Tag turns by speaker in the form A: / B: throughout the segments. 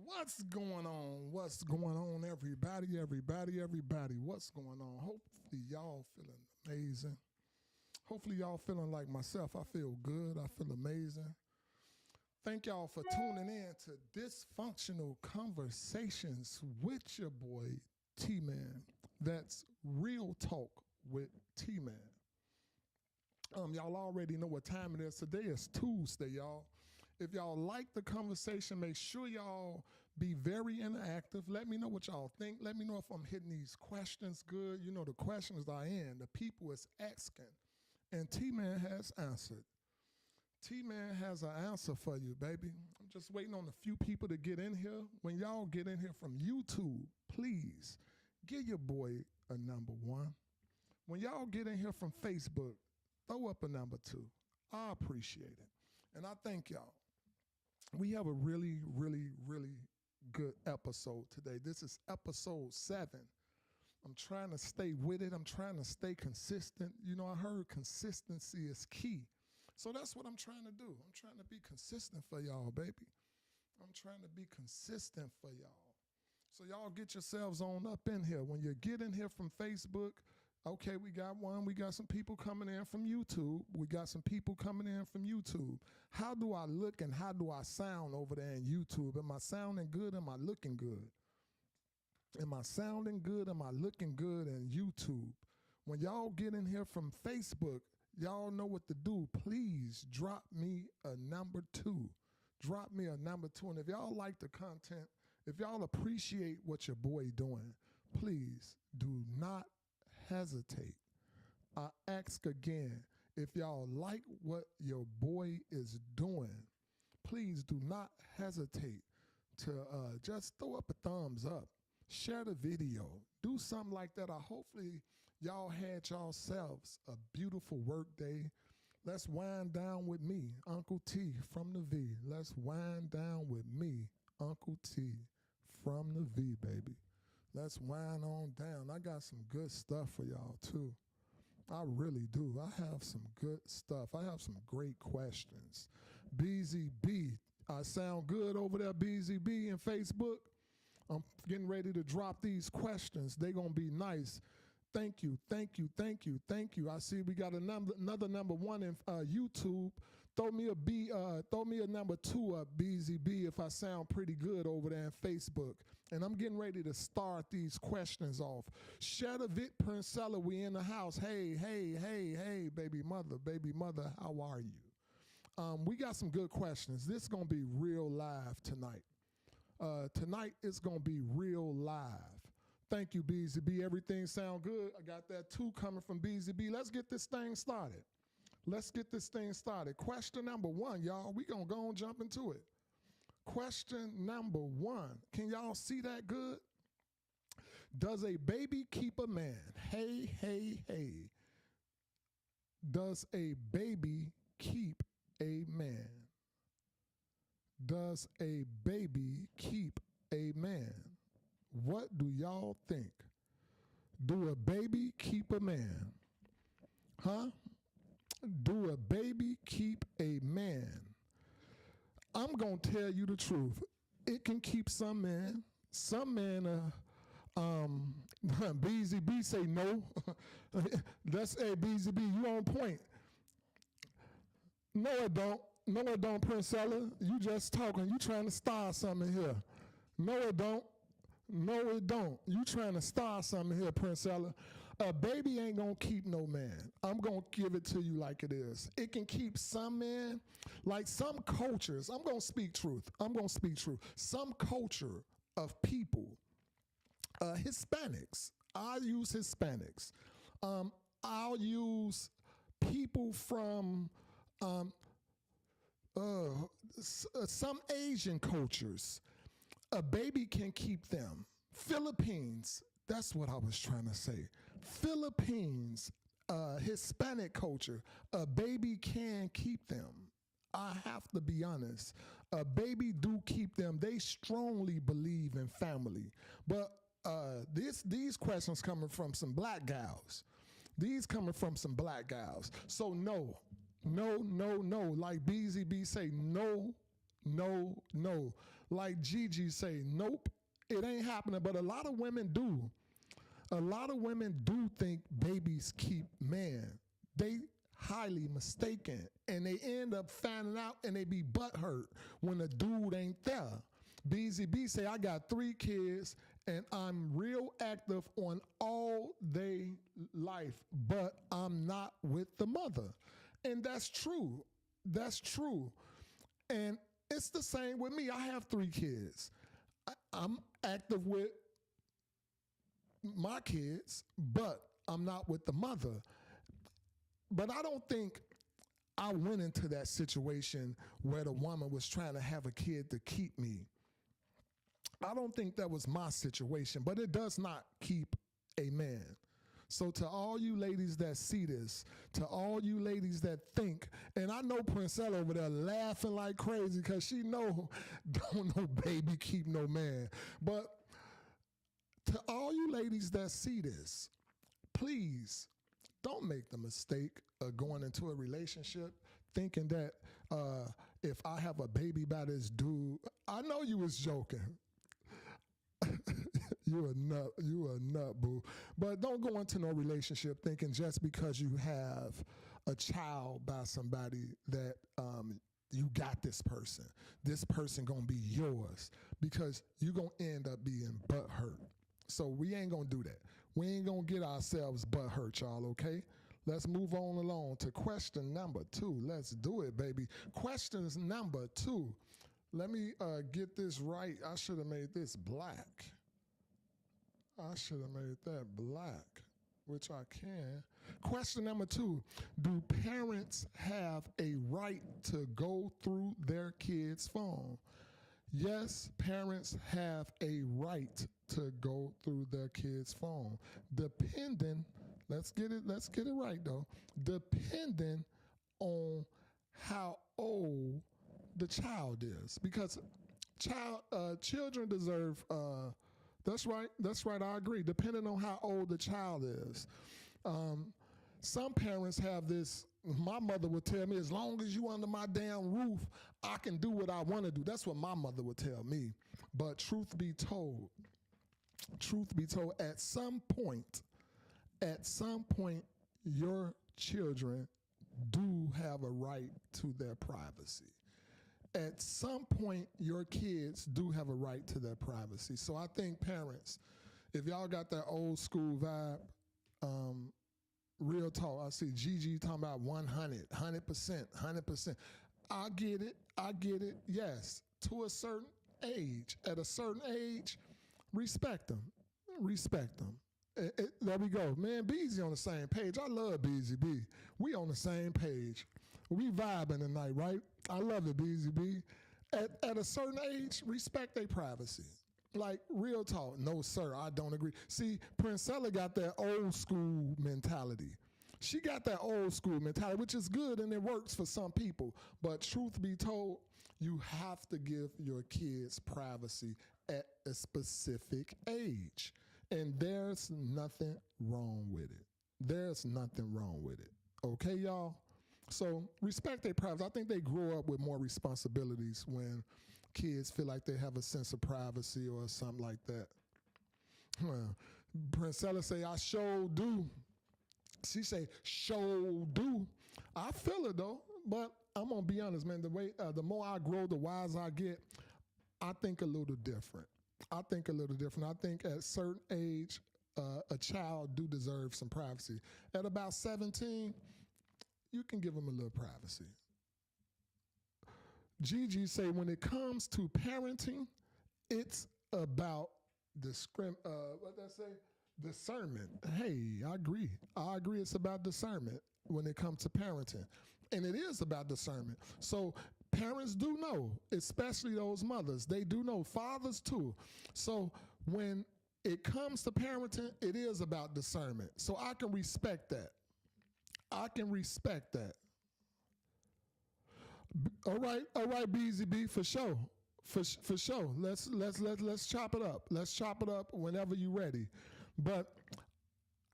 A: What's going on? What's going on, everybody? What's going on? Hopefully y'all feeling amazing. Hopefully y'all feeling like myself. I feel good. I feel amazing. Thank y'all for tuning in to Dysfunctional Conversations with your boy, T-Man. That's Real Talk with T-Man. Y'all already know what time it is. Today is Tuesday, y'all. If y'all like the conversation, make sure y'all be very interactive. Let me know what y'all think. Let me know if I'm hitting these questions good. You know, the questions are in. The people is asking. And T-Man has answered. T-Man has an answer for you, baby. I'm just waiting on a few people to get in here. When y'all get in here from YouTube, please give your boy a number 1. When y'all get in here from Facebook, throw up a number 2. I appreciate it. And I thank y'all. We have a really good episode today. This is episode 7. I'm trying to stay with it. I'm trying to stay consistent. You know, I heard consistency is key. So that's what I'm trying to do. I'm trying to be consistent for y'all, baby. I'm trying to be consistent for y'all. So y'all get yourselves on up in here. When you get in here from Facebook, okay, we got one. We got some people coming in from YouTube. How do I look and how do I sound over there in YouTube? Am I sounding good? Am I looking good? Am I sounding good? Am I looking good in YouTube? When y'all get in here from Facebook, y'all know what to do. Please drop me a number 2. Drop me a number 2. And if y'all like the content, if y'all appreciate what your boy doing, please do not hesitate. I ask again, if y'all like what your boy is doing, please do not hesitate to just throw up a thumbs up, share the video, do something like that. Hopefully y'all had yourselves a beautiful work day. Let's wind down with me, Uncle T from the V. Let's wind down with me, Uncle T from the V, baby. Let's wind on down. I got some good stuff for y'all, too. I really do. I have some good stuff. I have some great questions. BZB, I sound good over there, BZB, in Facebook? I'm getting ready to drop these questions. They're going to be nice. Thank you. I see we got another number 1 in YouTube. Throw me a number 2 up, BZB, if I sound pretty good over there in Facebook. And I'm getting ready to start these questions off. Shadavit Princella, we in the house. Hey, baby mother, how are you? We got some good questions. This is going to be real live tonight. Tonight it's going to be real live. Thank you, BZB. Everything sound good. I got that 2 coming from BZB. Let's get this thing started. Question number 1, y'all. We going to go and jump into it. Question number 1. Can y'all see that good? Does a baby keep a man? Hey. Does a baby keep a man? Does a baby keep a man? What do y'all think? Do a baby keep a man? Huh? Do a baby keep a man? I'm going to tell you the truth. It can keep some men. Some men, BZB say no. That's a BZB, you on point. No, it don't, Princella. You just talking. You trying to start something here. No, it don't. You trying to start something here, Princella. A baby ain't going to keep no man. I'm going to give it to you like it is. It can keep some men, like some cultures. I'm going to speak truth. Some culture of people, Hispanics. I'll use Hispanics. I'll use people from some Asian cultures. A baby can keep them. Philippines, that's what I was trying to say. Philippines, Hispanic culture, a baby can keep them. I have to be honest. A baby do keep them. They strongly believe in family. But these questions coming from some black gals. So no. Like BZB say, no, no, no. Like Gigi say, nope, it ain't happening. But a lot of women do. A lot of women do think babies keep man. They highly mistaken, and they end up finding out, and they be butthurt when the dude ain't there. BZB say, I got 3 kids, and I'm real active on all day life, but I'm not with the mother. And that's true. That's true. And it's the same with me. I have 3 kids. I'm active with my kids, but I'm not with the mother. But I don't think I went into that situation where the woman was trying to have a kid to keep me. I don't think that was my situation, but it does not keep a man. So to all you ladies that see this, to all you ladies that think, and I know Princella over there laughing like crazy because she don't know baby keep no man. But to all you ladies that see this, please don't make the mistake of going into a relationship thinking that if I have a baby by this dude, I know you was joking. You a nut, boo. But don't go into no relationship thinking just because you have a child by somebody that you got this person gonna be yours, because you gonna end up being butthurt. So we ain't gonna do that. We ain't gonna get ourselves butthurt, y'all, okay? Let's move on along to question number 2. Let's do it, baby. Questions number 2. Let me get this right. I should have made this black. I should have made that black, which I can. Question number 2, do parents have a right to go through their kids' phone? Yes, parents have a right to go through their kids' phone. Depending, let's get it right though, depending on how old the child is. Because children deserve that's right, I agree. Depending on how old the child is. Some parents have this, my mother would tell me, as long as you under my damn roof, I can do what I want to do. That's what my mother would tell me. But truth be told, at some point, your children do have a right to their privacy. At some point, your kids do have a right to their privacy. So I think parents, if y'all got that old school vibe, real talk, I see Gigi talking about 100%, 100%. I get it, yes, to a certain age. At a certain age, respect them. There we go. Man, Beezy on the same page. I love Beezy B. We on the same page. We vibing tonight, right? I love it, Beezy B. At a certain age, respect their privacy. Like, real talk. No, sir, I don't agree. See, Princella got that old school mentality. She got that old school mentality, which is good and it works for some people. But truth be told, you have to give your kids privacy at a specific age. And there's nothing wrong with it. There's nothing wrong with it. Okay, y'all? So respect their privacy. I think they grow up with more responsibilities when kids feel like they have a sense of privacy or something like that. Well, Princella say, I sure do. She say, sure do. I feel it though, but I'm gonna be honest, man. The more I grow, the wiser I get. I think a little different. I think at a certain age, a child do deserve some privacy. At about 17, you can give them a little privacy. Gigi say, when it comes to parenting, it's about discernment. Hey, I agree. It's about discernment when it comes to parenting. And it is about discernment. So parents do know, especially those mothers. They do know, fathers too. So when it comes to parenting, it is about discernment. So I can respect that. All right, BZ B, for sure. For sure. Let's chop it up. Let's chop it up whenever you're ready. But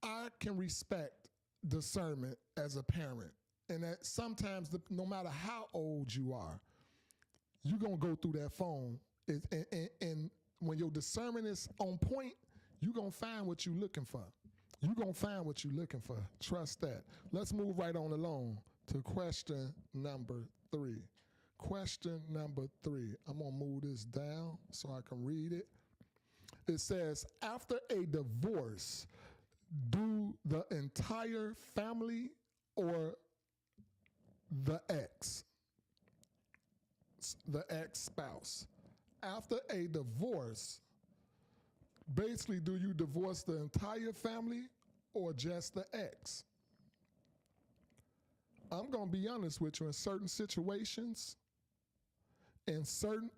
A: I can respect discernment as a parent. And that sometimes, no matter how old you are, you're going to go through that phone. And when your discernment is on point, you're going to find what you're looking for. You're going to find what you're looking for. Trust that. Let's move right on along to question number 3. Question number 3. I'm going to move this down so I can read it. It says, after a divorce, do the entire family or the ex-spouse, after a divorce, basically, do you divorce the entire family or just the ex? I'm going to be honest with you. In certain situations, Princella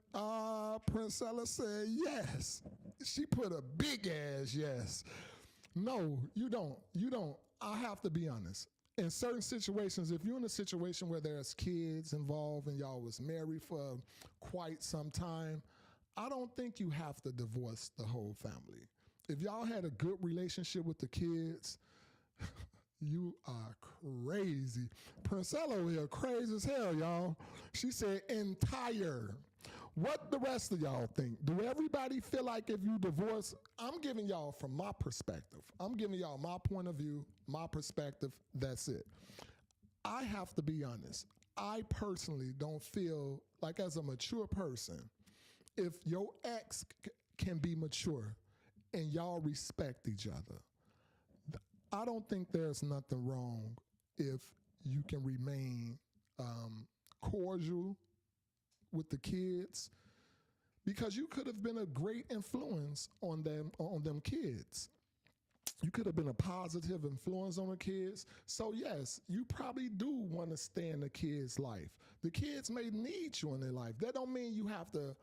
A: said yes. She put a big ass yes. No, you don't. You don't. I have to be honest. In certain situations, if you're in a situation where there's kids involved and y'all was married for quite some time, I don't think you have to divorce the whole family. If y'all had a good relationship with the kids, you are crazy. Princella over here, crazy as hell, y'all. She said entire. What the rest of y'all think? Do everybody feel like if you divorce, I'm giving y'all from my perspective. I'm giving y'all my point of view, my perspective, that's it. I have to be honest. I personally don't feel like as a mature person, if your ex can be mature and y'all respect each other, I don't think there's nothing wrong if you can remain cordial with the kids, because you could have been a great influence on them kids. You could have been a positive influence on the kids. So yes, you probably do want to stay in the kids' life. The kids may need you in their life. That don't mean you have to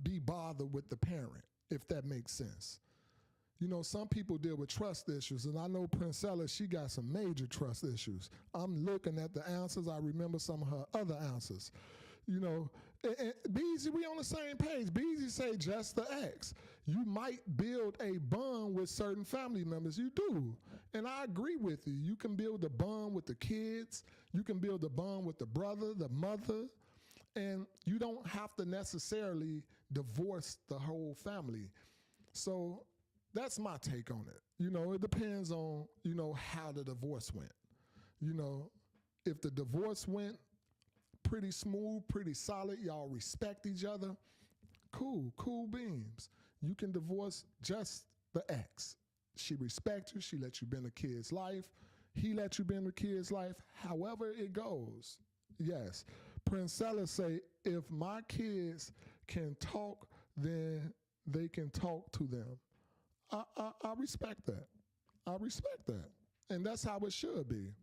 A: be bothered with the parent, if that makes sense. You know, some people deal with trust issues, and I know Princella, she got some major trust issues. I'm looking at the answers. I remember some of her other answers. You know, and Beezy, we on the same page. Beezy say just the ex. You might build a bond with certain family members. You do. And I agree with you. You can build a bond with the kids. You can build a bond with the brother, the mother. And you don't have to necessarily divorce the whole family. So that's my take on it. You know, it depends on, you know, how the divorce went. You know, if the divorce went pretty smooth, pretty solid, y'all respect each other, cool beans. You can divorce just the ex. She respects you, she let you be in the kid's life, he let you be in the kid's life, however it goes. Yes. Princella say, if my kids can talk, then they can talk to them. I respect that. I respect that. And that's how it should be.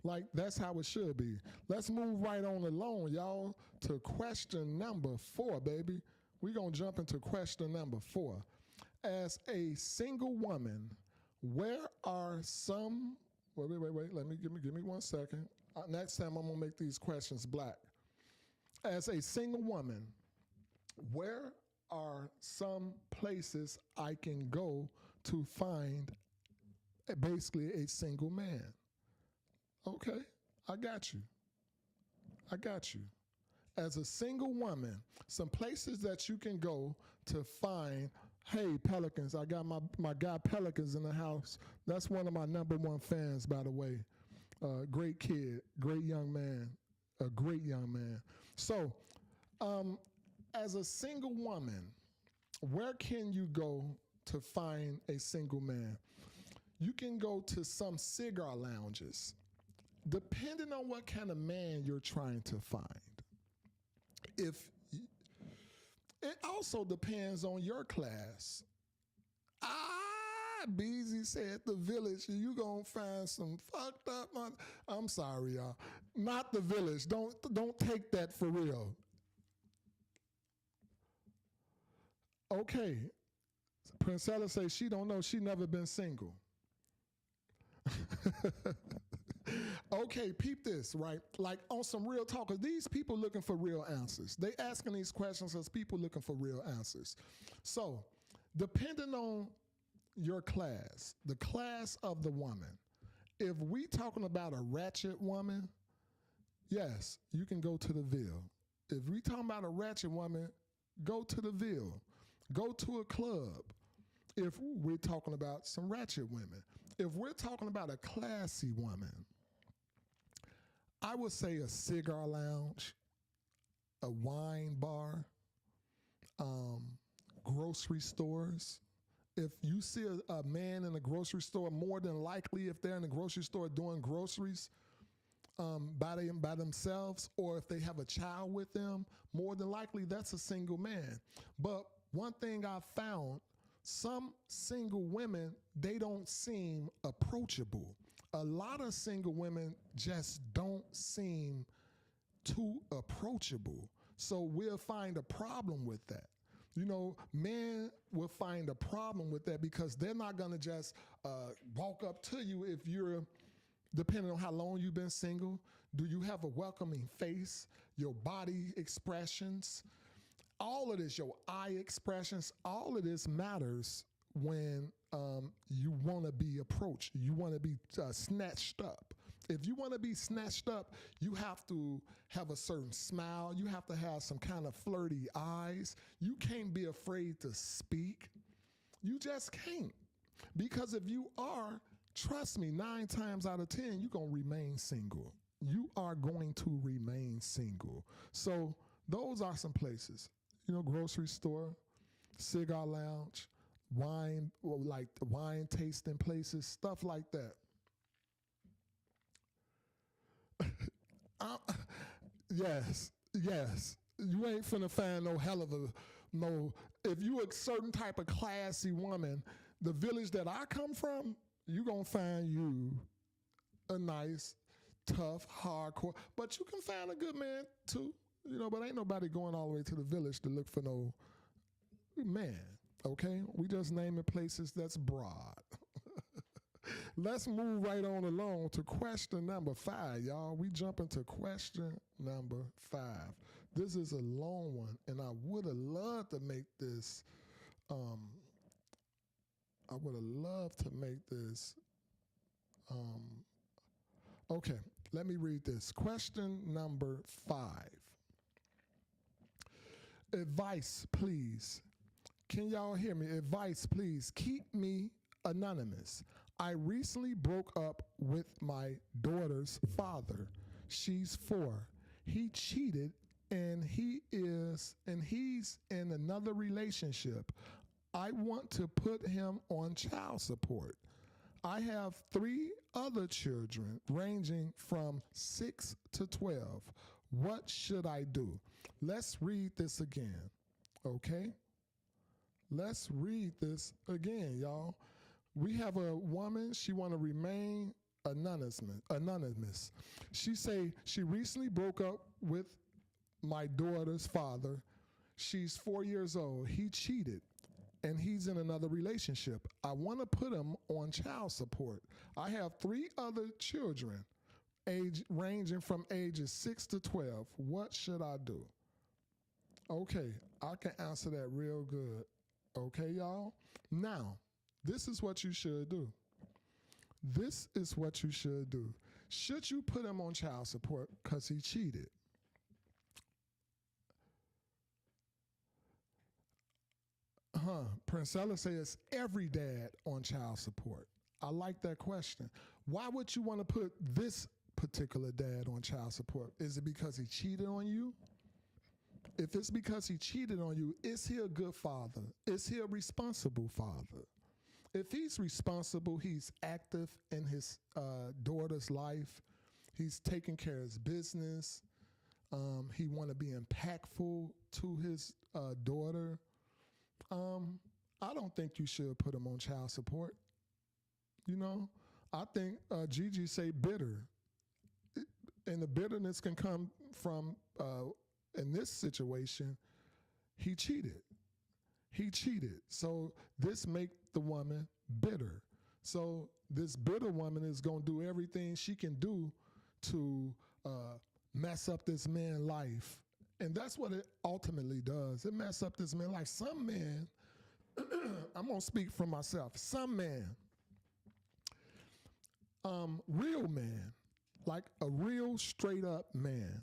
A: Like, that's how it should be. Let's move right on along, y'all, to question number 4, baby. We're going to jump into question number 4. As a single woman, where are some... Wait. Give me 1 second. Next time I'm going to make these questions black. As a single woman, where are some places I can go to find basically a single man? Okay, I got you. As a single woman, some places that you can go to find, hey, Pelicans, I got my guy Pelicans in the house. That's one of my #1 fans, by the way. Great kid, great young man, a great young man. So, as a single woman, where can you go to find a single man? You can go to some cigar lounges, depending on what kind of man you're trying to find. It also depends on your class. Beezy said the village, you gonna find some fucked up. I'm sorry, y'all. Not the village. Don't take that for real. Okay. Princella says she don't know. She never been single. Okay, peep this, right? Like on some real talk, 'cause these people looking for real answers. They asking these questions as people looking for real answers. So, depending on your class, the class of the woman, if we talking about a ratchet woman, yes, you can go to the Ville. If we talking about a ratchet woman, go to the Ville. Go to a club. If we're talking about some ratchet women. If we're talking about a classy woman, I would say a cigar lounge, a wine bar, grocery stores. If you see a man in a grocery store, more than likely if they're in the grocery store doing groceries by themselves, or if they have a child with them, more than likely that's a single man. But one thing I've found, some single women, they don't seem approachable. A lot of single women just don't seem too approachable. So we'll find a problem with that. You know, men will find a problem with that because they're not going to just walk up to you if you're, depending on how long you've been single. Do you have a welcoming face, your body expressions, all of this, your eye expressions, all of this matters when you want to be approached. You want to be snatched up. If you want to be snatched up, you have to have a certain smile. You have to have some kind of flirty eyes. You can't be afraid to speak. You just can't. Because if you are, trust me, 9 times out of 10, you're going to remain single. You are going to remain single. So those are some places. You know, grocery store, cigar lounge, wine, like wine tasting places, stuff like that. Yes. You ain't finna find no hell of a, no, if you a certain type of classy woman, the village that I come from, you gonna find you a nice, tough, hardcore, but you can find a good man too, you know, but ain't nobody going all the way to the village to look for no man, okay? We just naming places that's broad. Let's move right on along to question number 5, y'all. We jump into question number 5. This is a long one, and I would have loved to make this, okay, let me read this. Question number 5. Advice, please. Can y'all hear me? Advice, please. Keep me anonymous. I recently broke up with my daughter's father. She's 4. He cheated and he's in another relationship. I want to put him on child support. I have 3 other children ranging from 6 to 12. What should I do? Let's read this again, okay? Let's read this again, y'all. We have a woman, she want to remain anonymous. She say she recently broke up with my daughter's father. She's 4 years old. He cheated and he's in another relationship. I want to put him on child support. I have 3 other children ranging from ages 6 to 12. What should I do? Okay, I can answer that real good. Okay, y'all? Now, this is what you should do. This is what you should do. Should you put him on child support because he cheated? Princella says every dad on child support. I like that question. Why would you want to put this particular dad on child support? Is it because he cheated on you? If it's because he cheated on you, is he a good father? Is he a responsible father? If he's responsible, he's active in his daughter's life. He's taking care of his business. He want to be impactful to his daughter. I don't think you should put him on child support. You know, I think Gigi say bitter. And the bitterness can come from, in this situation, he cheated. He cheated. So this make the woman bitter. So this bitter woman is going to do everything she can do to mess up this man's life. And that's what it ultimately does. It mess up this man's life. Some men, I'm going to speak for myself. Some men, real man, like a real straight up man,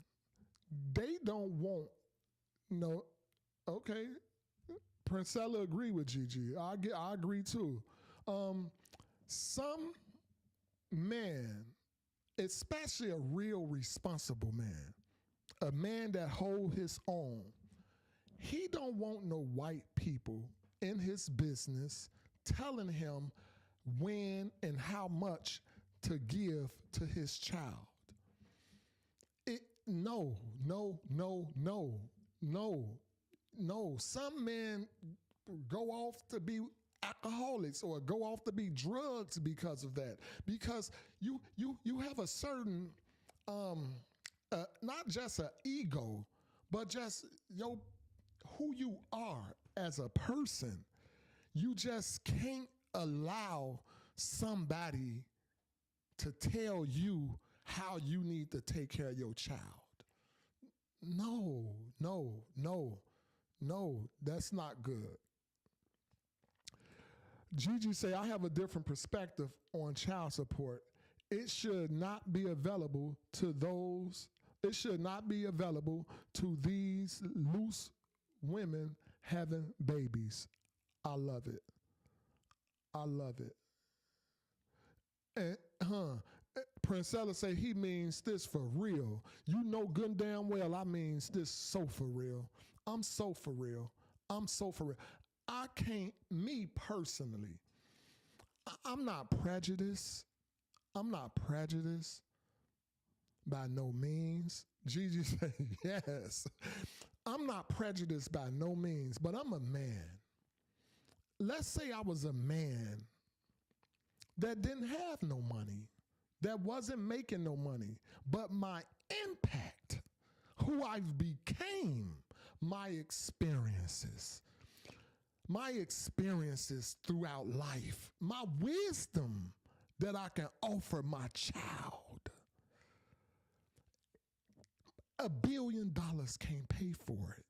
A: they don't want No, okay. Princella agree with Gigi. I agree too. Some man, especially a real responsible man, a man that hold his own, he don't want no white people in his business telling him when and how much to give to his child. No, no, no, no, no, no. Some men go off to be alcoholics or go off to be drugs because of that. Because you have a certain not just an ego, but just who you are as a person. You just can't allow somebody to tell you how you need to take care of your child. No, no, no, no, that's not good. Gigi say, I have a different perspective on child support. It should not be available to these loose women having babies. I love it. I love it. And Princella say he means this for real. You know good and damn well I means this so for real. I'm so for real. I'm so for real. I can't, me personally, I'm not prejudiced. I'm not prejudiced by no means. Gigi said, yes. I'm not prejudiced by no means, but I'm a man. Let's say I was a man that didn't have no money, that wasn't making no money, but my impact, who I became, my experiences throughout life, my wisdom that I can offer my child. $1 billion can't pay for it.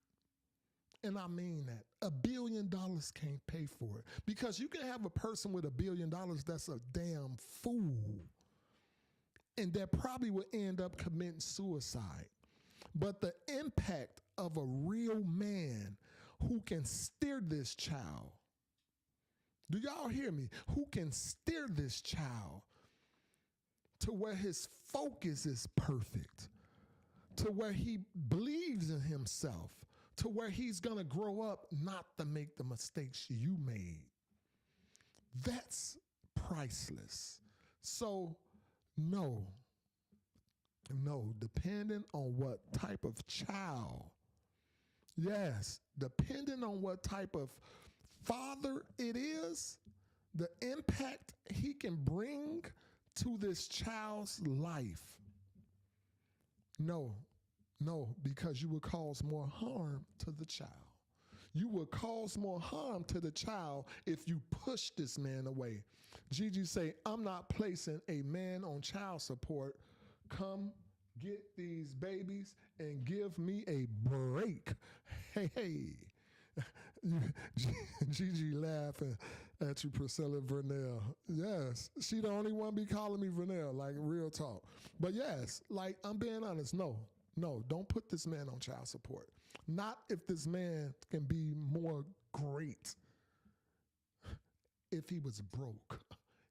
A: And I mean that. $1 billion can't pay for it. Because you can have a person with $1 billion that's a damn fool. And that probably will end up committing suicide. But the impact of a real man who can steer this child, do y'all hear me? Who can steer this child to where his focus is perfect, to where he believes in himself, to where he's going to grow up not to make the mistakes you made. That's priceless. So, no, depending on what type of child, yes, depending on what type of father it is, the impact he can bring to this child's life. No, because you will cause more harm to the child. You will cause more harm to the child if you push this man away. Gigi say, I'm not placing a man on child support. Come get these babies and give me a break. Hey. Gigi laughing at you, Priscilla Vernell. Yes, she the only one be calling me Vernell, like real talk. But yes, like I'm being honest, no, don't put this man on child support. Not if this man can be more great. If he was broke,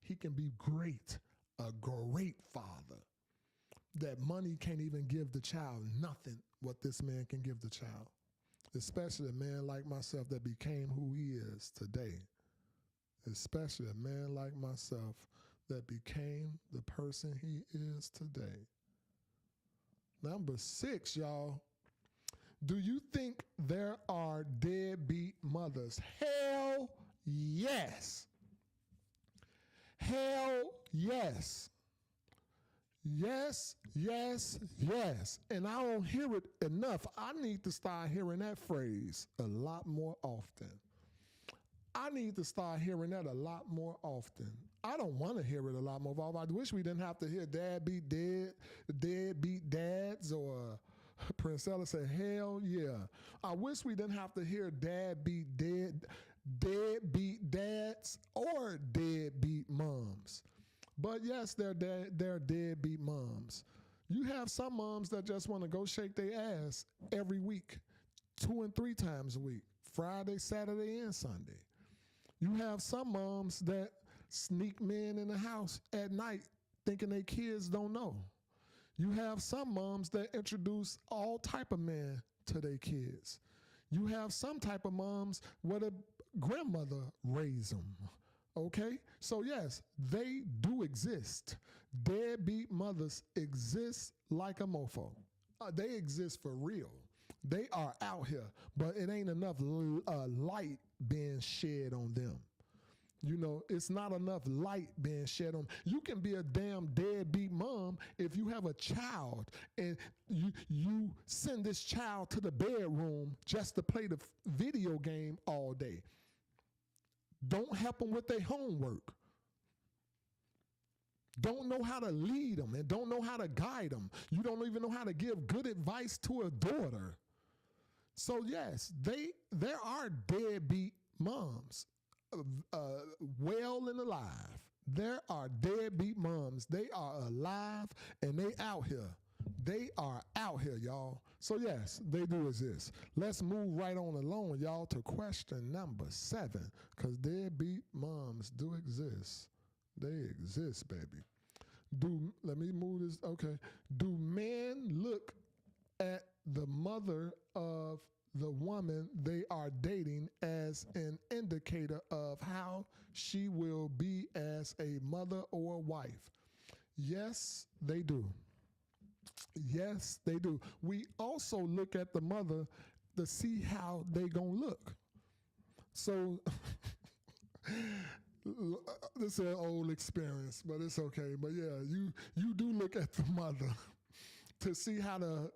A: he can be great, a great father. That money can't even give the child nothing what this man can give the child. Especially a man like myself that became who he is today. Especially a man like myself that became the person he is today. Number 6, y'all. Do you think there are deadbeat mothers? Hell yes. Hell yes. Yes. And I don't hear it enough. I need to start hearing that phrase a lot more often. I need to start hearing that a lot more often. I don't want to hear it a lot more often. I wish we didn't have to hear dad beat dad, dad beat dads, or Princella say, hell yeah. I wish we didn't have to hear dad beat dad, deadbeat dads, or deadbeat moms. But yes, they're deadbeat moms. You have some moms that just want to go shake their ass every week, 2 and 3 times a week, Friday, Saturday, and Sunday. You have some moms that sneak men in the house at night thinking their kids don't know. You have some moms that introduce all type of men to their kids. You have some type of moms where the grandmother raised them. Okay? So yes, they do exist. Deadbeat mothers exist like a mofo. They exist for real. They are out here, but it ain't enough light being shed on them. You know, it's not enough light being shed on. You can be a damn deadbeat mom if you have a child and you send this child to the bedroom just to play the video game all day. Don't help them with their homework. Don't know how to lead them and don't know how to guide them. You don't even know how to give good advice to a daughter. So yes, there are deadbeat moms, well and alive. There are deadbeat moms. They are alive and they out here. They are out here, y'all. So yes, they do exist. Let's move right on along, y'all, to question number 7, because deadbeat moms do exist. They exist, baby. Let me move this. Okay. Do men look at the mother of the woman they are dating as an indicator of how she will be as a mother or a wife? Yes, they do. Yes, they do. We also look at the mother to see how they gonna look. So this is an old experience, but it's okay. But yeah, you do look at the mother to see how the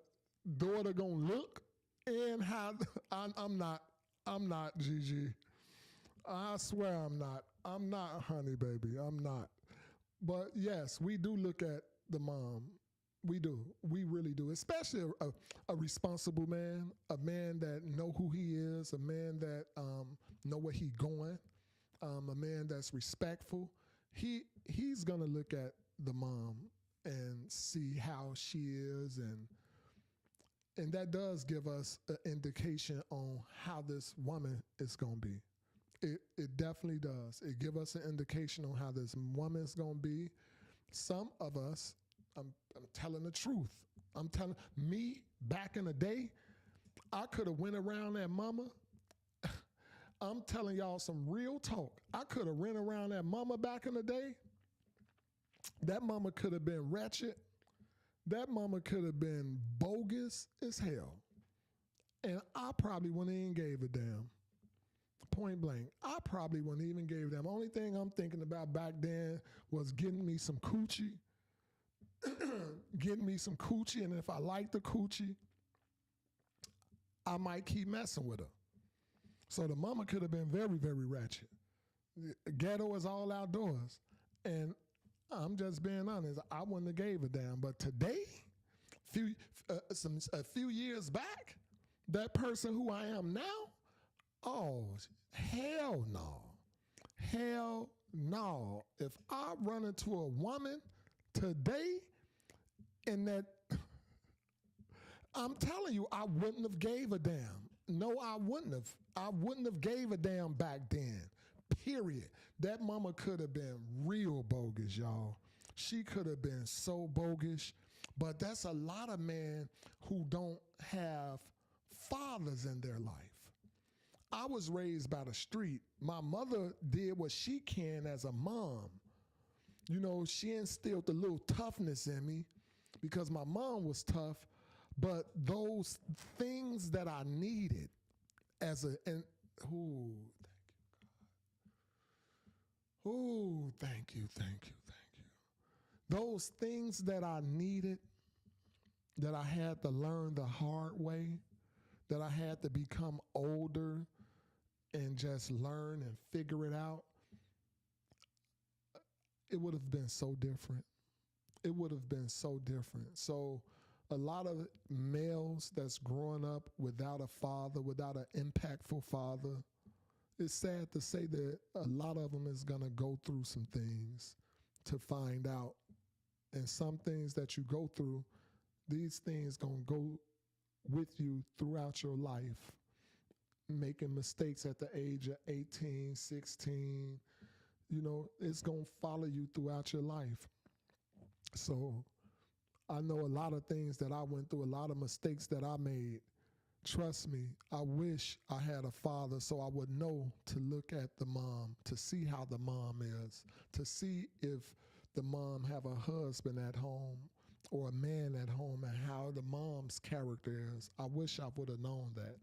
A: daughter gonna look and how I'm not Gigi. I swear I'm not. I'm not, honey baby. I'm not. But yes, we do look at the mom. We do. We really do. Especially a responsible man, a man that know who he is, a man that know where he going, a man that's respectful. He's gonna look at the mom and see how she is, and that does give us an indication on how this woman is gonna be. It definitely does. It gives us an indication on how this woman's gonna be. Some of us, I'm telling the truth. I'm telling me back in the day, I could have went around that mama. I'm telling y'all some real talk. I could have went around that mama back in the day. That mama could have been wretched. That mama could have been bogus as hell. And I probably wouldn't even gave a damn. Point blank. I probably wouldn't even gave a damn. Only thing I'm thinking about back then was getting me some coochie. Getting me some coochie, and if I like the coochie, I might keep messing with her. So the mama could have been very, very ratchet. Ghetto is all outdoors. And I'm just being honest, I wouldn't have gave a damn. But today, a few years back, that person who I am now, oh, hell no. Hell no. If I run into a woman today, and that, I'm telling you, I wouldn't have gave a damn. No, I wouldn't have. I wouldn't have gave a damn back then, period. That mama could have been real bogus, y'all. She could have been so bogus, but that's a lot of men who don't have fathers in their life. I was raised by the street. My mother did what she can as a mom. You know, she instilled a little toughness in me because my mom was tough, but those things that I needed as a, and, thank you, God. Thank you. Those things that I needed, that I had to learn the hard way, that I had to become older and just learn and figure it out, it would have been so different. It would have been so different. So a lot of males that's growing up without a father, without an impactful father, it's sad to say that a lot of them is going to go through some things to find out. And some things that you go through, these things going to go with you throughout your life, making mistakes at the age of 18, 16. You know, it's going to follow you throughout your life. So I know a lot of things that I went through, a lot of mistakes that I made. Trust me, I wish I had a father so I would know to look at the mom, to see how the mom is, to see if the mom have a husband at home or a man at home and how the mom's character is. I wish I would have known that.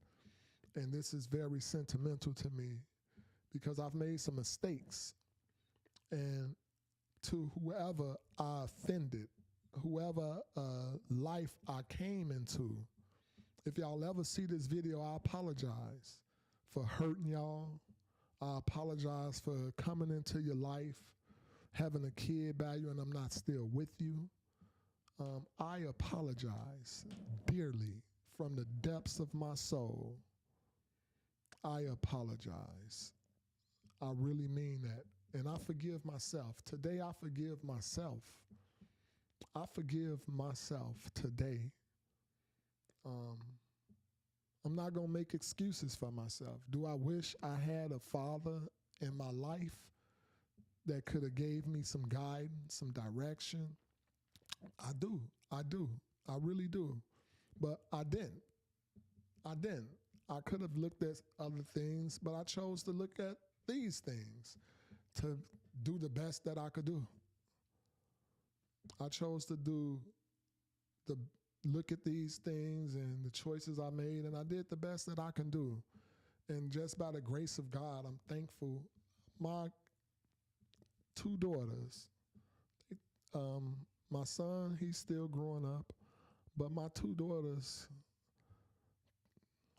A: And this is very sentimental to me because I've made some mistakes. And to whoever I offended, whoever life I came into, if y'all ever see this video, I apologize for hurting y'all. I apologize for coming into your life, having a kid by you, and I'm not still with you. I apologize dearly from the depths of my soul. I apologize. I really mean that. And I forgive myself. Today I forgive myself. I forgive myself today. I'm not going to make excuses for myself. Do I wish I had a father in my life that could have gave me some guidance, some direction? I do. I really do. But I didn't. I could have looked at other things, but I chose to look at these things to do the best that I could do. I chose to look at these things and the choices I made, and I did the best that I can do. And just by the grace of God, I'm thankful. My two daughters, my son, he's still growing up, but my two daughters,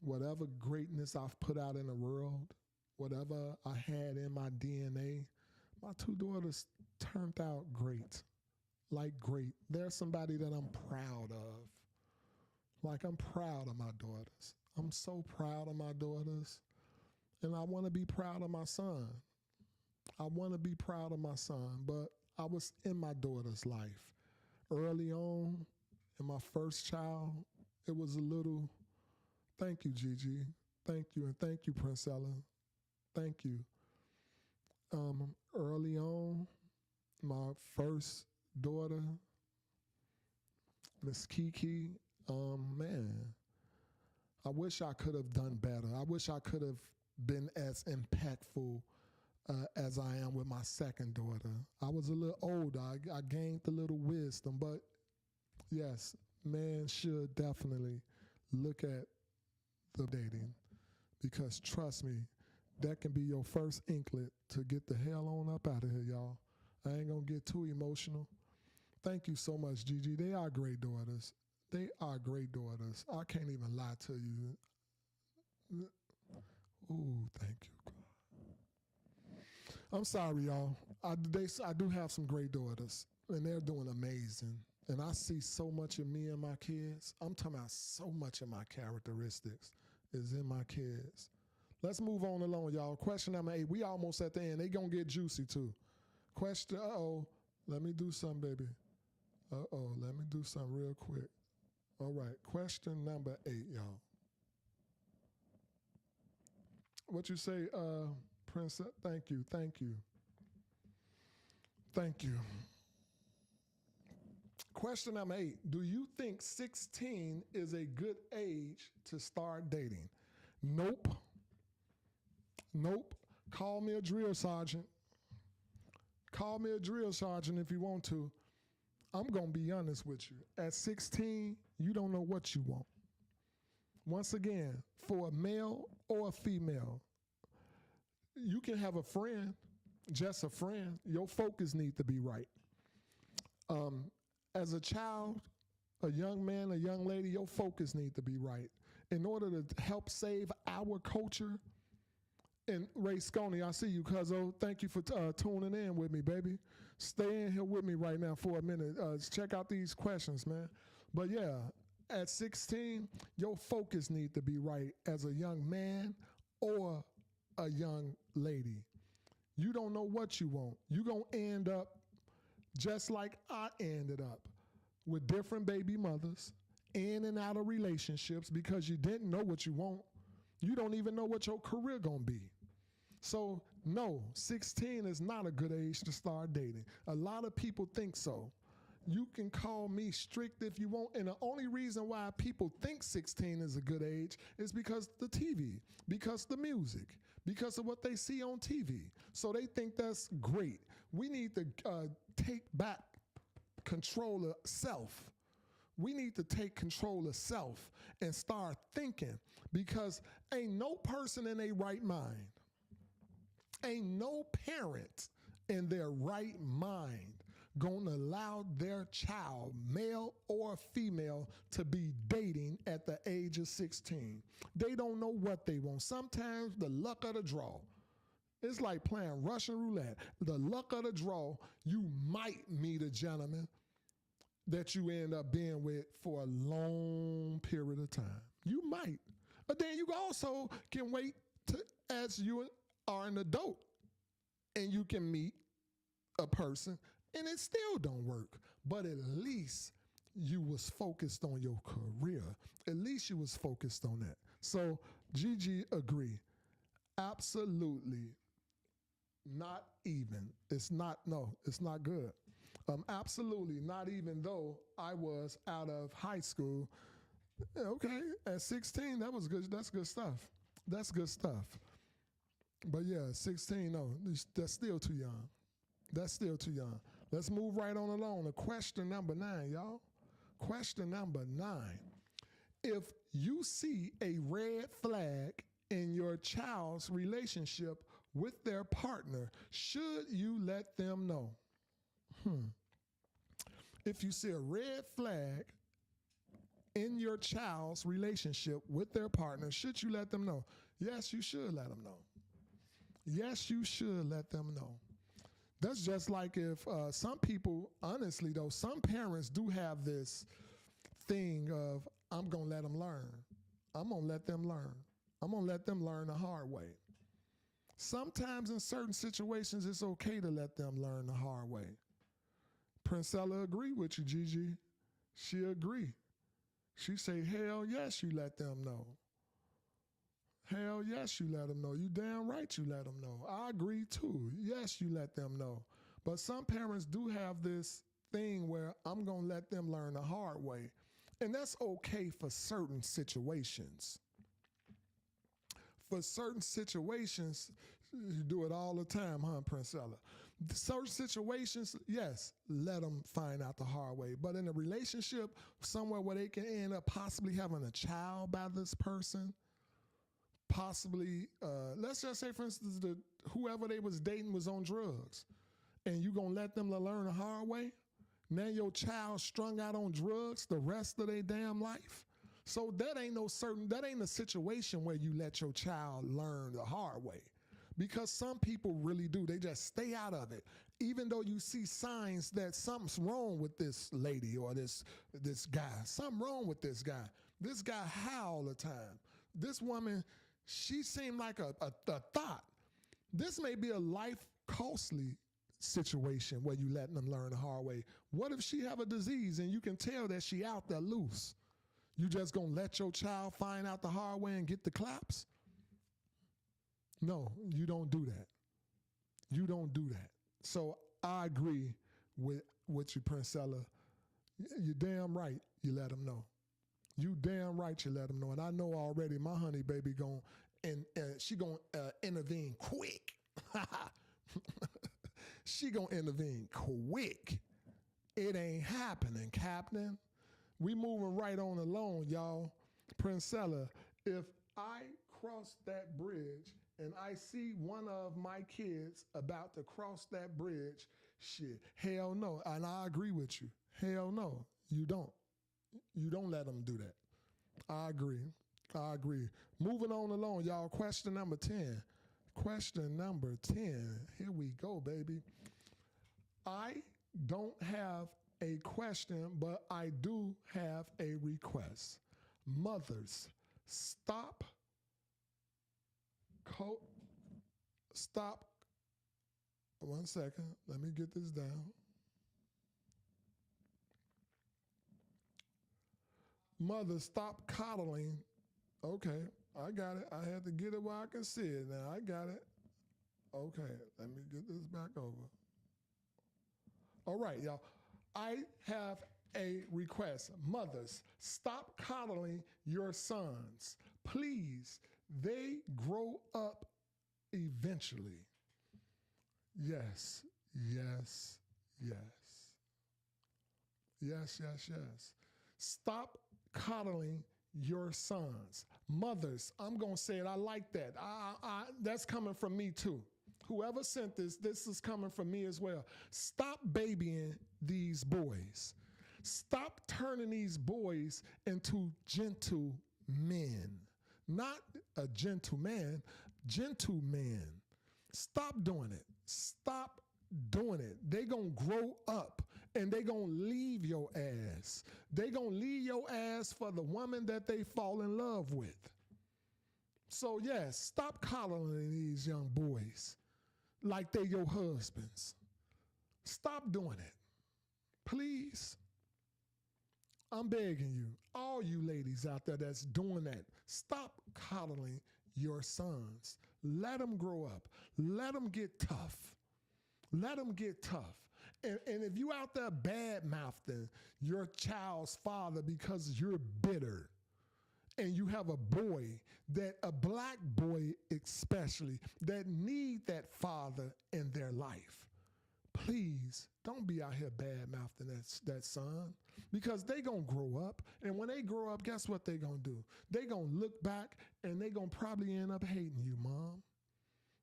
A: whatever greatness I've put out in the world, whatever I had in my DNA, my two daughters turned out great. Like great. They're somebody that I'm proud of. Like I'm proud of my daughters. I'm so proud of my daughters. And I want to be proud of my son. I want to be proud of my son, but I was in my daughter's life. Early on, in my first child, it was a little, thank you, Gigi. Thank you, and thank you, Prince Ella. Thank you. Early on, my first daughter, Miss Kiki, man, I wish I could have done better. I wish I could have been as impactful as I am with my second daughter. I was a little older. I gained a little wisdom, but yes, man should definitely look at the dating, because trust me, that can be your first inklet to get the hell on up out of here, y'all. I ain't gonna get too emotional. Thank you so much, Gigi. They are great daughters. They are great daughters. I can't even lie to you. Ooh, thank you, God. I'm sorry, y'all. I do have some great daughters, and they're doing amazing. And I see so much of me in my kids. I'm talking about so much of my characteristics is in my kids. Let's move on along, y'all. Question number 8. We almost at the end. They gonna get juicy too. Question, let me do something, baby. Let me do something real quick. All right, question number 8, y'all. What you say, Princess? Thank you. Question number 8. Do you think 16 is a good age to start dating? Nope. Call me a drill sergeant. Call me a drill sergeant if you want to. I'm going to be honest with you. At 16, you don't know what you want. Once again, for a male or a female, you can have a friend, just a friend. Your focus needs to be right. As a child, a young man, a young lady, your focus needs to be right. In order to help save our culture, and Ray Sconey, I see you, cuzzo. Thank you for tuning in with me, baby. Stay in here with me right now for a minute. Check out these questions, man. But yeah, at 16, your focus needs to be right as a young man or a young lady. You don't know what you want. You're going to end up just like I ended up, with different baby mothers in and out of relationships because you didn't know what you want. You don't even know what your career gonna be. So no, 16 is not a good age to start dating. A lot of people think so. You can call me strict if you want, and the only reason why people think 16 is a good age is because the TV, because the music, because of what they see on TV. So they think that's great. We need to take back control of self. We need to take control of self and start thinking, because ain't no person in their right mind, ain't no parent in their right mind gonna allow their child, male or female, to be dating at the age of 16. They don't know what they want. Sometimes the luck of the draw. It's like playing Russian roulette. The luck of the draw, you might meet a gentleman that you end up being with for a long period of time. You might. But then you also can wait as you are an adult and you can meet a person and it still don't work. But at least you was focused on your career. At least you was focused on that. So Gigi agree. Absolutely not even. It's not good. Absolutely not, even though I was out of high school. Okay, at 16, that was good. That's good stuff. That's good stuff. But yeah, 16, no, that's still too young. That's still too young. Let's move right on along to question number 9, y'all. Question number 9. If you see a red flag in your child's relationship with their partner, should you let them know? If you see a red flag in your child's relationship with their partner, should you let them know? Yes, you should let them know. Yes, you should let them know. That's just like if some people, honestly though, some parents do have this thing of, I'm going to let them learn. I'm going to let them learn. I'm going to let them learn the hard way. Sometimes in certain situations, it's okay to let them learn the hard way. Princella agree with you, Gigi. She agree. She say, hell yes, you let them know. Hell yes, you let them know. You damn right you let them know. I agree too. Yes, you let them know. But some parents do have this thing where I'm going to let them learn the hard way. And that's okay for certain situations. For certain situations, you do it all the time, huh, Princella? Certain situations, yes, let them find out the hard way. But in a relationship, somewhere where they can end up possibly having a child by this person, possibly, let's just say, for instance, whoever they was dating was on drugs, and you gonna let them learn the hard way? Now your child strung out on drugs the rest of their damn life? So that ain't a situation where you let your child learn the hard way. Because some people really do. They just stay out of it. Even though you see signs that something's wrong with this lady or this guy. Something wrong with this guy. This guy high all the time. This woman, she seemed like a thought. This may be a life costly situation where you letting them learn the hard way. What if she have a disease and you can tell that she out there loose? You just gonna let your child find out the hard way and get the claps? No, you don't do that. You don't do that. So I agree with you, Princella. You're damn right you let them know. You damn right you let them know. And I know already my honey baby she gonna intervene quick. She gonna intervene quick. It ain't happening, Captain. We moving right on along, y'all. Princella, if I cross that bridge and I see one of my kids about to cross that bridge, shit, hell no. And I agree with you. Hell no, you don't. You don't let them do that. I agree. I agree. Moving on along, y'all. Question number 10. Question number 10. Here we go, baby. I don't have a question, but I do have a request. Mothers, stop. One second. Let me get this down. Mothers, stop coddling. Okay, I got it. I had to get it where I can see it now. I got it. Okay, let me get this back over. All right, y'all. I have a request. Mothers, stop coddling your sons. Please, they grow up eventually. Yes, yes, yes. Yes, yes, yes. Stop coddling your sons. Mothers, I'm going to say it. I like that. That's coming from me too. Whoever sent this is coming from me as well. Stop babying these boys. Stop turning these boys into gentle men. Not a gentleman, gentle men. Stop doing it. Stop doing it. They gonna grow up and they gonna leave your ass. They gonna leave your ass for the woman that they fall in love with. So yes, stop coddling these young boys like they your husbands. Stop doing it. Please. I'm begging you, all you ladies out there that's doing that, stop coddling your sons. Let them grow up. Let them get tough. Let them get tough. And if you out there bad-mouthing your child's father because you're bitter, and you have a boy, that a black boy especially, that need that father in their life, please don't be out here bad-mouthing that son, because they gonna grow up, and when they grow up, guess what they gonna do? They gonna look back and they gonna probably end up hating you, mom.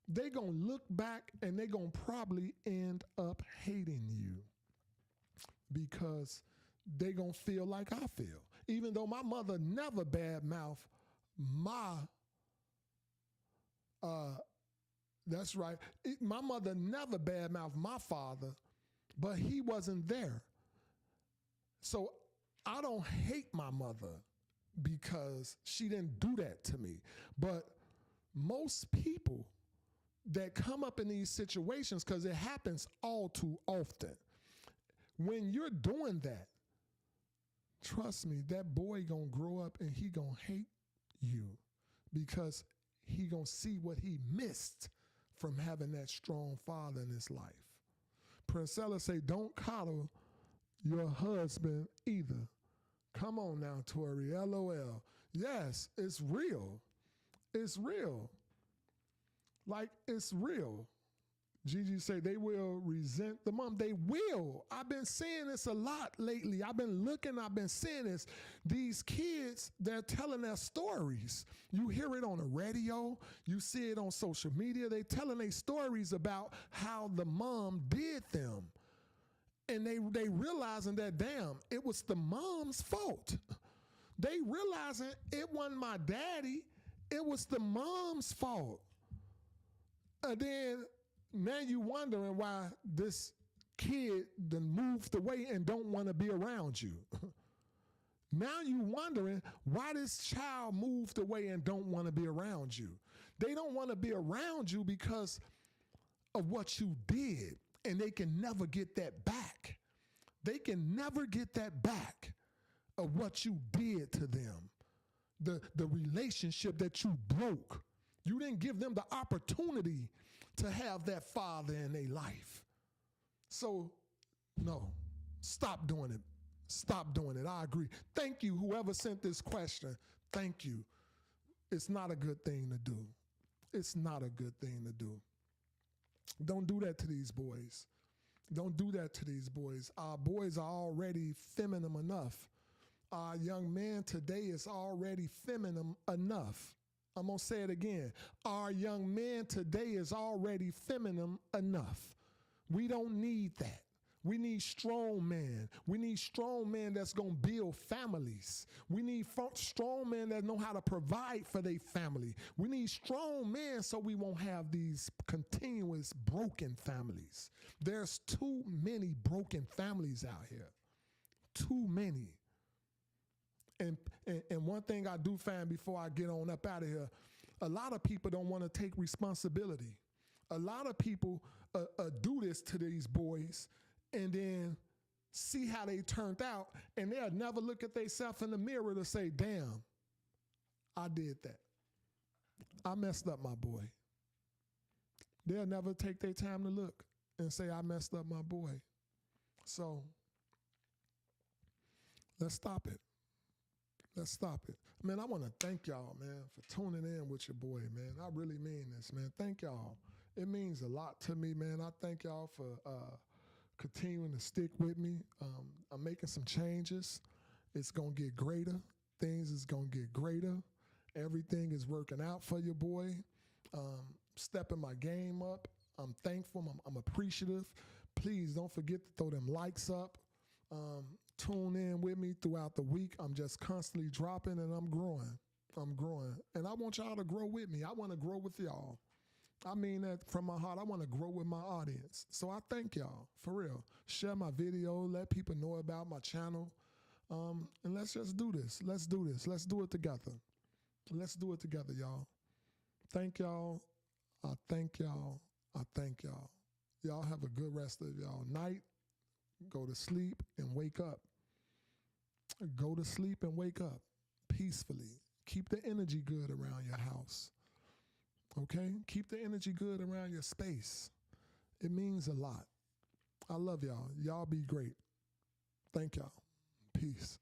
A: They gonna look back and they gonna probably end up hating you because they gonna feel like I feel. Even though my mother never badmouthed my, that's right, my mother never badmouthed my father, but he wasn't there. So I don't hate my mother because she didn't do that to me. But most people that come up in these situations, because it happens all too often, when you're doing that, trust me, that boy gonna grow up and he gonna hate you because he gonna see what he missed from having that strong father in his life. Princella say, don't coddle your husband either. Come on now, Tori, LOL. Yes, it's real. It's real. Like, it's real. Gigi say they will resent the mom. They will. I've been seeing this a lot lately. I've been seeing this. These kids, they're telling their stories. You hear it on the radio. You see it on social media. They're telling their stories about how the mom did them. And they realizing that, damn, it was the mom's fault. They realizing it wasn't my daddy. It was the mom's fault. And then now you wondering why this kid done moved away and don't want to be around you. Now you wondering why this child moved away and don't want to be around you. They don't want to be around you because of what you did, and they can never get that back. They can never get that back of what you did to them. The relationship that you broke. You didn't give them the opportunity to have that father in their life. So, no, stop doing it. Stop doing it. I agree. Thank you, whoever sent this question. Thank you. It's not a good thing to do. It's not a good thing to do. Don't do that to these boys. Don't do that to these boys. Our boys are already feminine enough. Our young man today is already feminine enough. I'm going to say it again. Our young man today is already feminine enough. We don't need that. We need strong men. We need strong men that's going to build families. We need strong men that know how to provide for their family. We need strong men so we won't have these continuous broken families. There's too many broken families out here. Too many. And one thing I do find before I get on up out of here, a lot of people don't want to take responsibility. A lot of people do this to these boys, and then see how they turned out, and they'll never look at themselves in the mirror to say, damn, I did that. I messed up my boy. They'll never take their time to look and say, I messed up my boy. So let's stop it. Let's stop it. Man, I want to thank y'all, man, for tuning in with your boy, man. I really mean this, man. Thank y'all. It means a lot to me, man. I thank y'all for continuing to stick with me. I'm making some changes. It's going to get greater. Things is going to get greater. Everything is working out for your boy. Stepping my game up. I'm thankful. I'm appreciative. Please don't forget to throw them likes up. Tune in with me throughout the week. I'm just constantly dropping and I'm growing. I'm growing. And I want y'all to grow with me. I want to grow with y'all. I mean that from my heart. I want to grow with my audience. So I thank y'all, for real. Share my video. Let people know about my channel. And let's just do this. Let's do this. Let's do it together. Let's do it together, y'all. Thank y'all. I thank y'all. I thank y'all. Y'all have a good rest of y'all night. Go to sleep and wake up. Go to sleep and wake up peacefully. Keep the energy good around your house. Okay? Keep the energy good around your space. It means a lot. I love y'all. Y'all be great. Thank y'all. Peace.